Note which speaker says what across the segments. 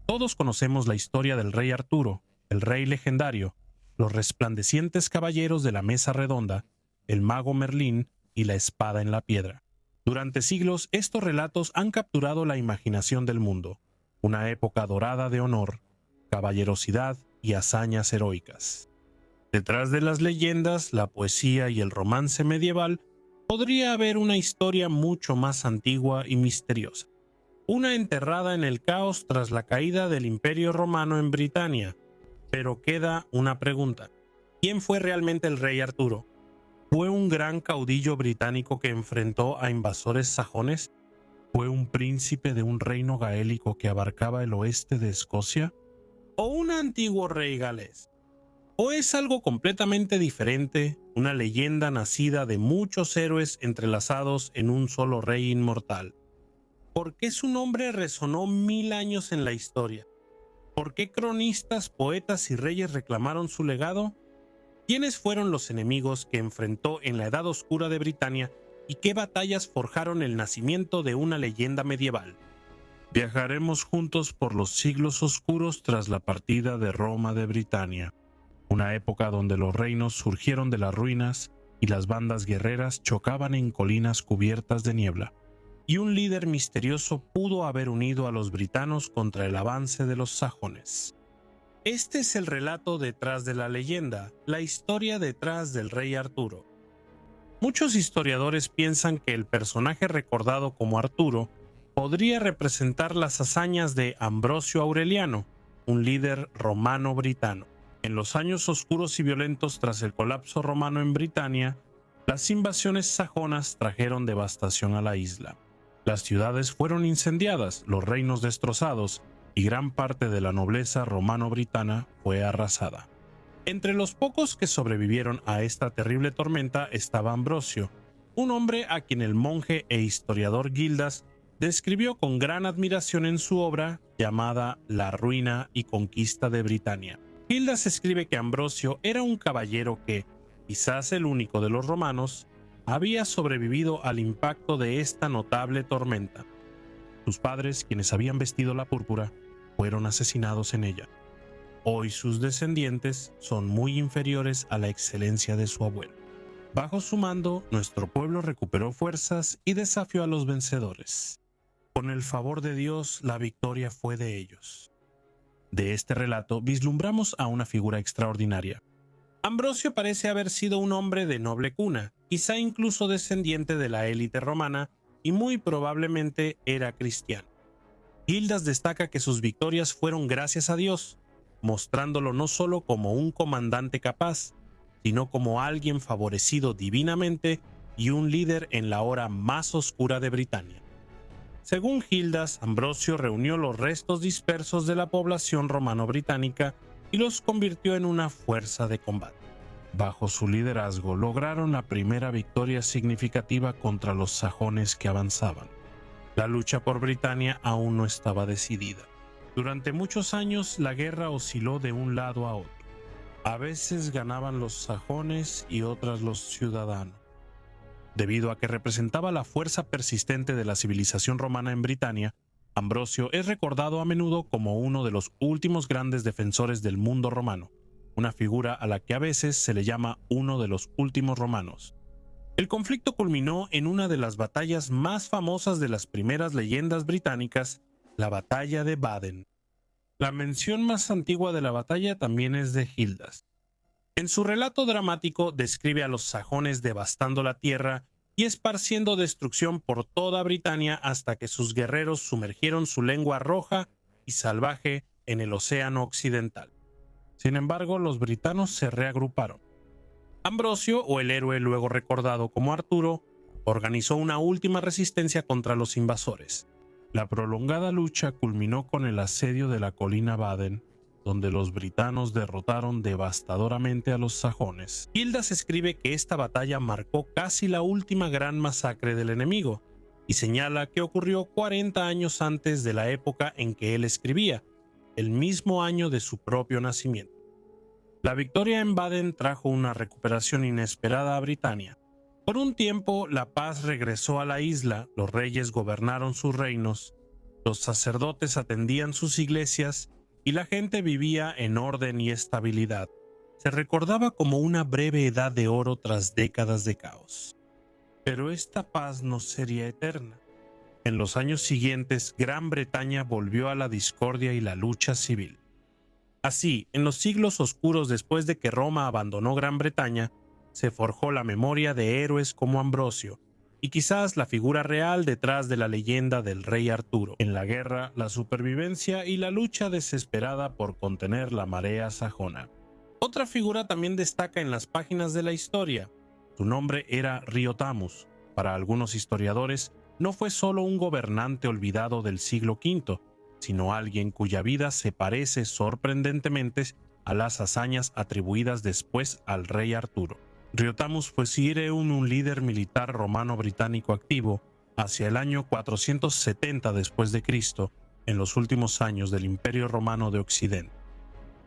Speaker 1: Todos conocemos la historia del rey Arturo, el rey legendario, los resplandecientes caballeros de la mesa redonda, el mago Merlín y la espada en la piedra. Durante siglos, estos relatos han capturado la imaginación del mundo, una época dorada de honor, caballerosidad y hazañas heroicas. Detrás de las leyendas, la poesía y el romance medieval, podría haber una historia mucho más antigua y misteriosa. Una enterrada en el caos tras la caída del Imperio Romano en Britania. Pero queda una pregunta. ¿Quién fue realmente el rey Arturo? ¿Fue un gran caudillo británico que enfrentó a invasores sajones? ¿Fue un príncipe de un reino gaélico que abarcaba el oeste de Escocia? ¿O un antiguo rey galés? ¿O es algo completamente diferente, una leyenda nacida de muchos héroes entrelazados en un solo rey inmortal? ¿Por qué su nombre resonó 1000 años en la historia? ¿Por qué cronistas, poetas y reyes reclamaron su legado? ¿Quiénes fueron los enemigos que enfrentó en la Edad Oscura de Britania y qué batallas forjaron el nacimiento de una leyenda medieval? Viajaremos juntos por los siglos oscuros tras la partida de Roma de Britania, una época donde los reinos surgieron de las ruinas y las bandas guerreras chocaban en colinas cubiertas de niebla, y un líder misterioso pudo haber unido a los britanos contra el avance de los sajones. Este es el relato detrás de la leyenda, la historia detrás del rey Arturo. Muchos historiadores piensan que el personaje recordado como Arturo podría representar las hazañas de Ambrosio Aureliano, un líder romano-britano. En los años oscuros y violentos tras el colapso romano en Britania, las invasiones sajonas trajeron devastación a la isla. Las ciudades fueron incendiadas, los reinos destrozados, y gran parte de la nobleza romano-britana fue arrasada. Entre los pocos que sobrevivieron a esta terrible tormenta estaba Ambrosio, un hombre a quien el monje e historiador Gildas describió con gran admiración en su obra llamada La ruina y conquista de Britania. Gildas escribe que Ambrosio era un caballero que, quizás el único de los romanos, había sobrevivido al impacto de esta notable tormenta. Sus padres, quienes habían vestido la púrpura, fueron asesinados en ella. Hoy sus descendientes son muy inferiores a la excelencia de su abuelo. Bajo su mando, nuestro pueblo recuperó fuerzas y desafió a los vencedores. Con el favor de Dios, la victoria fue de ellos. De este relato vislumbramos a una figura extraordinaria. Ambrosio parece haber sido un hombre de noble cuna, quizá incluso descendiente de la élite romana, y muy probablemente era cristiano. Gildas destaca que sus victorias fueron gracias a Dios, mostrándolo no solo como un comandante capaz, sino como alguien favorecido divinamente y un líder en la hora más oscura de Britania. Según Gildas, Ambrosio reunió los restos dispersos de la población romano-británica y los convirtió en una fuerza de combate. Bajo su liderazgo lograron la primera victoria significativa contra los sajones que avanzaban. La lucha por Britania aún no estaba decidida. Durante muchos años la guerra osciló de un lado a otro. A veces ganaban los sajones y otras los ciudadanos. Debido a que representaba la fuerza persistente de la civilización romana en Britania, Ambrosio es recordado a menudo como uno de los últimos grandes defensores del mundo romano, una figura a la que a veces se le llama uno de los últimos romanos. El conflicto culminó en una de las batallas más famosas de las primeras leyendas británicas, la batalla de Baden. La mención más antigua de la batalla también es de Gildas. En su relato dramático describe a los sajones devastando la tierra y esparciendo destrucción por toda Britania hasta que sus guerreros sumergieron su lengua roja y salvaje en el océano occidental. Sin embargo, los britanos se reagruparon. Ambrosio, o el héroe luego recordado como Arturo, organizó una última resistencia contra los invasores. La prolongada lucha culminó con el asedio de la colina Baden, donde los britanos derrotaron devastadoramente a los sajones. Gildas escribe que esta batalla marcó casi la última gran masacre del enemigo, y señala que ocurrió 40 años antes de la época en que él escribía, el mismo año de su propio nacimiento. La victoria en Baden trajo una recuperación inesperada a Britania. Por un tiempo, la paz regresó a la isla, los reyes gobernaron sus reinos, Los sacerdotes atendían sus iglesias y la gente vivía en orden y estabilidad. Se recordaba como una breve edad de oro tras décadas de caos. Pero esta paz no sería eterna. En los años siguientes, Gran Bretaña volvió a la discordia y la lucha civil. Así, en los siglos oscuros después de que Roma abandonó Gran Bretaña, se forjó la memoria de héroes como Ambrosio, y quizás la figura real detrás de la leyenda del rey Arturo. En la guerra, la supervivencia y la lucha desesperada por contener la marea sajona. Otra figura también destaca en las páginas de la historia. Su nombre era Riotamus. Para algunos historiadores, no fue solo un gobernante olvidado del siglo V, sino alguien cuya vida se parece sorprendentemente a las hazañas atribuidas después al rey Arturo. Riotamus fue un líder militar romano-británico activo hacia el año 470 después de Cristo, en los últimos años del Imperio Romano de Occidente.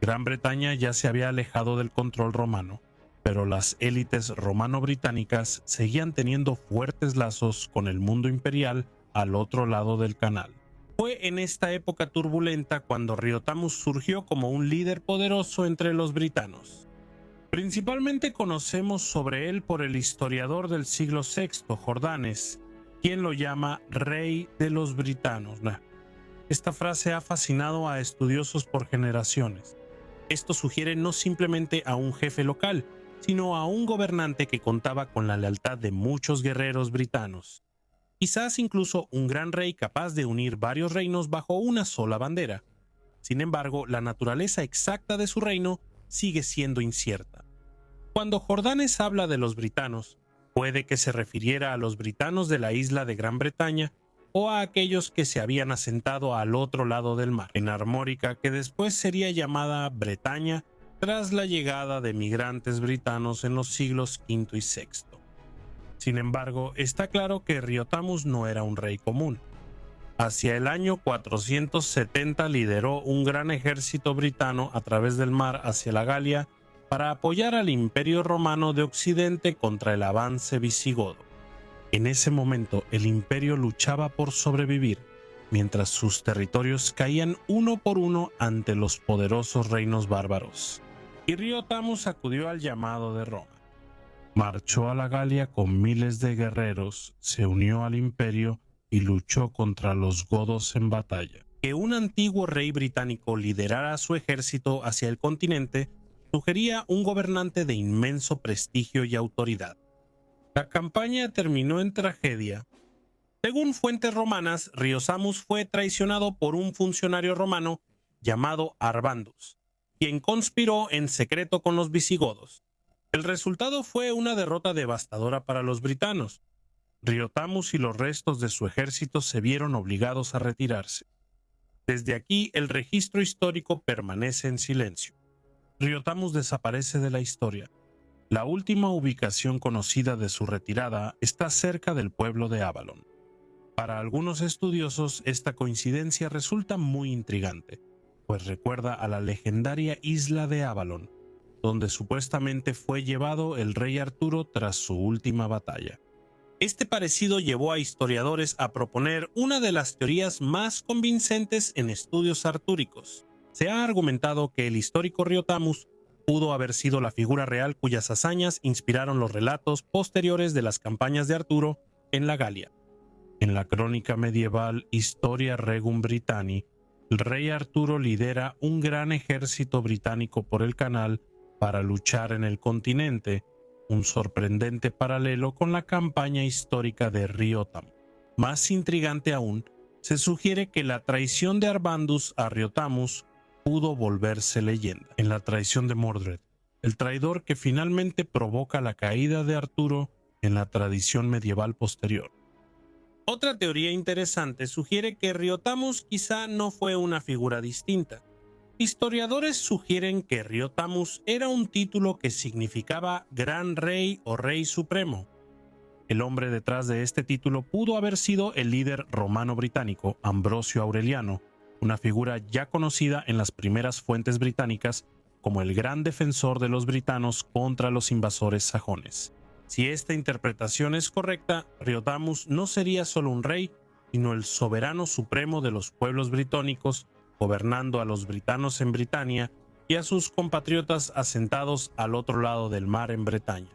Speaker 1: Gran Bretaña ya se había alejado del control romano, pero las élites romano-británicas seguían teniendo fuertes lazos con el mundo imperial al otro lado del canal. Fue en esta época turbulenta cuando Riotamus surgió como un líder poderoso entre los britanos. Principalmente conocemos sobre él por el historiador del siglo VI, Jordanes, quien lo llama Rey de los Britanos. Esta frase ha fascinado a estudiosos por generaciones. Esto sugiere no simplemente a un jefe local, sino a un gobernante que contaba con la lealtad de muchos guerreros britanos. Quizás incluso un gran rey capaz de unir varios reinos bajo una sola bandera. Sin embargo, la naturaleza exacta de su reino sigue siendo incierta. Cuando Jordanes habla de los britanos, puede que se refiriera a los britanos de la isla de Gran Bretaña o a aquellos que se habían asentado al otro lado del mar, en Armórica, que después sería llamada Bretaña tras la llegada de migrantes britanos en los siglos V y VI. Sin embargo, está claro que Riotamus no era un rey común. Hacia el año 470 lideró un gran ejército britano a través del mar hacia la Galia para apoyar al Imperio Romano de Occidente contra el avance visigodo. En ese momento, el imperio luchaba por sobrevivir, mientras sus territorios caían uno por uno ante los poderosos reinos bárbaros. Y Riotamus acudió al llamado de Roma. Marchó a la Galia con miles de guerreros, se unió al imperio y luchó contra los godos en batalla. Que un antiguo rey británico liderara su ejército hacia el continente sugería un gobernante de inmenso prestigio y autoridad. La campaña terminó en tragedia. Según fuentes romanas, Riotamus fue traicionado por un funcionario romano llamado Arbandus, quien conspiró en secreto con los visigodos. El resultado fue una derrota devastadora para los britanos. Riotamus y los restos de su ejército se vieron obligados a retirarse. Desde aquí, el registro histórico permanece en silencio. Riotamus desaparece de la historia. La última ubicación conocida de su retirada está cerca del pueblo de Avalon. Para algunos estudiosos, esta coincidencia resulta muy intrigante, pues recuerda a la legendaria isla de Avalon, donde supuestamente fue llevado el rey Arturo tras su última batalla. Este parecido llevó a historiadores a proponer una de las teorías más convincentes en estudios artúricos. Se ha argumentado que el histórico Riotamus pudo haber sido la figura real cuyas hazañas inspiraron los relatos posteriores de las campañas de Arturo en la Galia. En la crónica medieval Historia Regum Britanni, el rey Arturo lidera un gran ejército británico por el canal para luchar en el continente, un sorprendente paralelo con la campaña histórica de Riotamus. Más intrigante aún, se sugiere que la traición de Arbandus a Riotamus pudo volverse leyenda. En la traición de Mordred, el traidor que finalmente provoca la caída de Arturo en la tradición medieval posterior. Otra teoría interesante sugiere que Riotamus quizá no fue una figura distinta. Historiadores sugieren que Riotamus era un título que significaba Gran Rey o Rey Supremo. El hombre detrás de este título pudo haber sido el líder romano-británico Ambrosio Aureliano, una figura ya conocida en las primeras fuentes británicas como el gran defensor de los britanos contra los invasores sajones. Si esta interpretación es correcta, Riotamus no sería solo un rey, sino el soberano supremo de los pueblos británicos, gobernando a los britanos en Britania y a sus compatriotas asentados al otro lado del mar en Bretaña.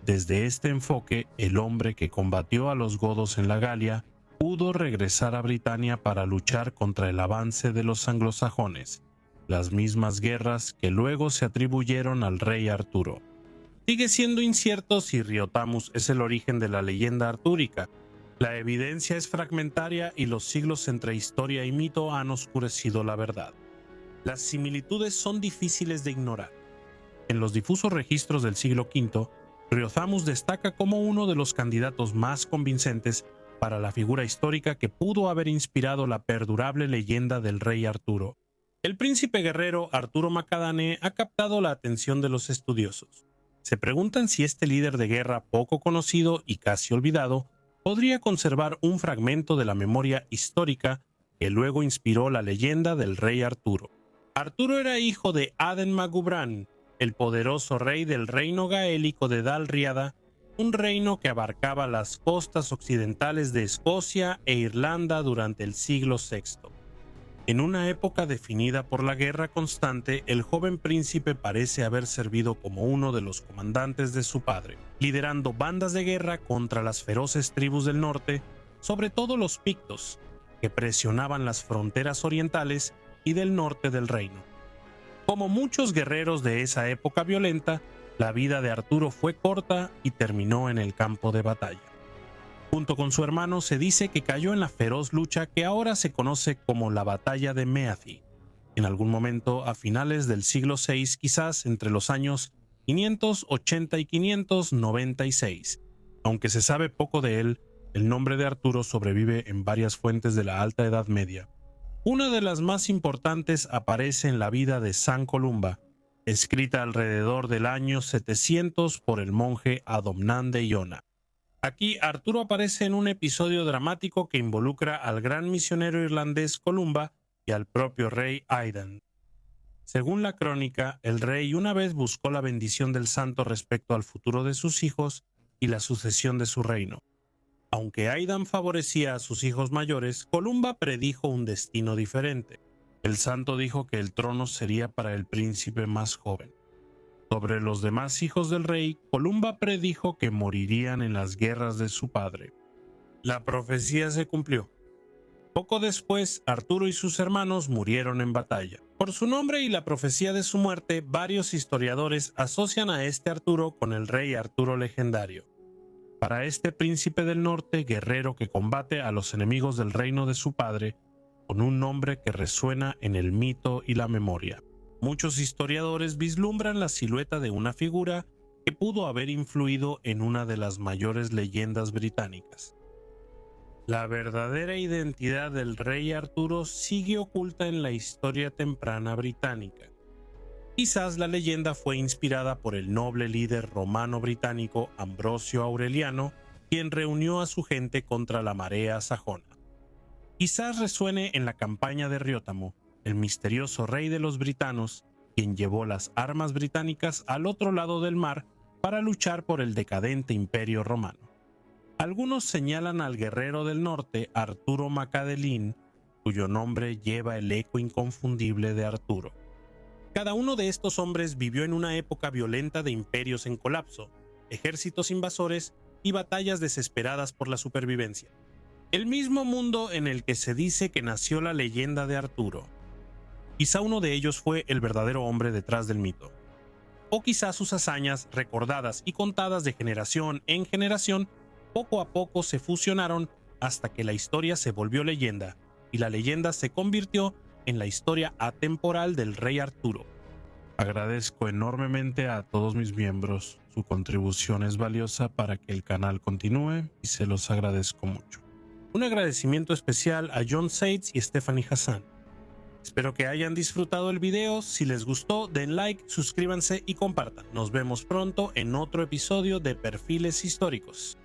Speaker 1: Desde este enfoque, el hombre que combatió a los godos en la Galia pudo regresar a Britania para luchar contra el avance de los anglosajones, las mismas guerras que luego se atribuyeron al rey Arturo. Sigue siendo incierto si Riotamus es el origen de la leyenda artúrica. La evidencia es fragmentaria y los siglos entre historia y mito han oscurecido la verdad. Las similitudes son difíciles de ignorar. En los difusos registros del siglo V, Riotamus destaca como uno de los candidatos más convincentes para la figura histórica que pudo haber inspirado la perdurable leyenda del rey Arturo. El príncipe guerrero Arturo Mac Adane ha captado la atención de los estudiosos. Se preguntan si este líder de guerra poco conocido y casi olvidado podría conservar un fragmento de la memoria histórica que luego inspiró la leyenda del rey Arturo. Arturo era hijo de Aden mac Gubran, el poderoso rey del reino gaélico de Dal Riada, un reino que abarcaba las costas occidentales de Escocia e Irlanda durante el siglo VI. En una época definida por la guerra constante, el joven príncipe parece haber servido como uno de los comandantes de su padre, liderando bandas de guerra contra las feroces tribus del norte, sobre todo los pictos, que presionaban las fronteras orientales y del norte del reino. Como muchos guerreros de esa época violenta, la vida de Arturo fue corta y terminó en el campo de batalla. Junto con su hermano se dice que cayó en la feroz lucha que ahora se conoce como la Batalla de Meathi, en algún momento a finales del siglo VI, quizás entre los años 580 y 596. Aunque se sabe poco de él, el nombre de Arturo sobrevive en varias fuentes de la Alta Edad Media. Una de las más importantes aparece en la vida de San Columba, escrita alrededor del año 700 por el monje Adomnan de Iona. Aquí Arturo aparece en un episodio dramático que involucra al gran misionero irlandés Columba y al propio rey Aidan. Según la crónica, el rey una vez buscó la bendición del santo respecto al futuro de sus hijos y la sucesión de su reino. Aunque Aidan favorecía a sus hijos mayores, Columba predijo un destino diferente. El santo dijo que el trono sería para el príncipe más joven. Sobre los demás hijos del rey, Columba predijo que morirían en las guerras de su padre. La profecía se cumplió. Poco después, Arturo y sus hermanos murieron en batalla. Por su nombre y la profecía de su muerte, varios historiadores asocian a este Arturo con el rey Arturo legendario. Para este príncipe del norte, guerrero que combate a los enemigos del reino de su padre, con un nombre que resuena en el mito y la memoria. Muchos historiadores vislumbran la silueta de una figura que pudo haber influido en una de las mayores leyendas británicas. La verdadera identidad del rey Arturo sigue oculta en la historia temprana británica. Quizás la leyenda fue inspirada por el noble líder romano británico Ambrosio Aureliano, quien reunió a su gente contra la marea sajona. Quizás resuene en la campaña de Riótamo, el misterioso rey de los britanos, quien llevó las armas británicas al otro lado del mar para luchar por el decadente imperio romano. Algunos señalan al guerrero del norte, Arturo Mac Adelín, cuyo nombre lleva el eco inconfundible de Arturo. Cada uno de estos hombres vivió en una época violenta de imperios en colapso, ejércitos invasores y batallas desesperadas por la supervivencia. El mismo mundo en el que se dice que nació la leyenda de Arturo. Quizá uno de ellos fue el verdadero hombre detrás del mito. O quizá sus hazañas, recordadas y contadas de generación en generación, poco a poco se fusionaron hasta que la historia se volvió leyenda, y la leyenda se convirtió en la historia atemporal del rey Arturo. Agradezco enormemente a todos mis miembros. Su contribución es valiosa para que el canal continúe y se los agradezco mucho. Un agradecimiento especial a John Seitz y Stephanie Hassan. Espero que hayan disfrutado el video. Si les gustó, den like, suscríbanse y compartan. Nos vemos pronto en otro episodio de Perfiles Históricos.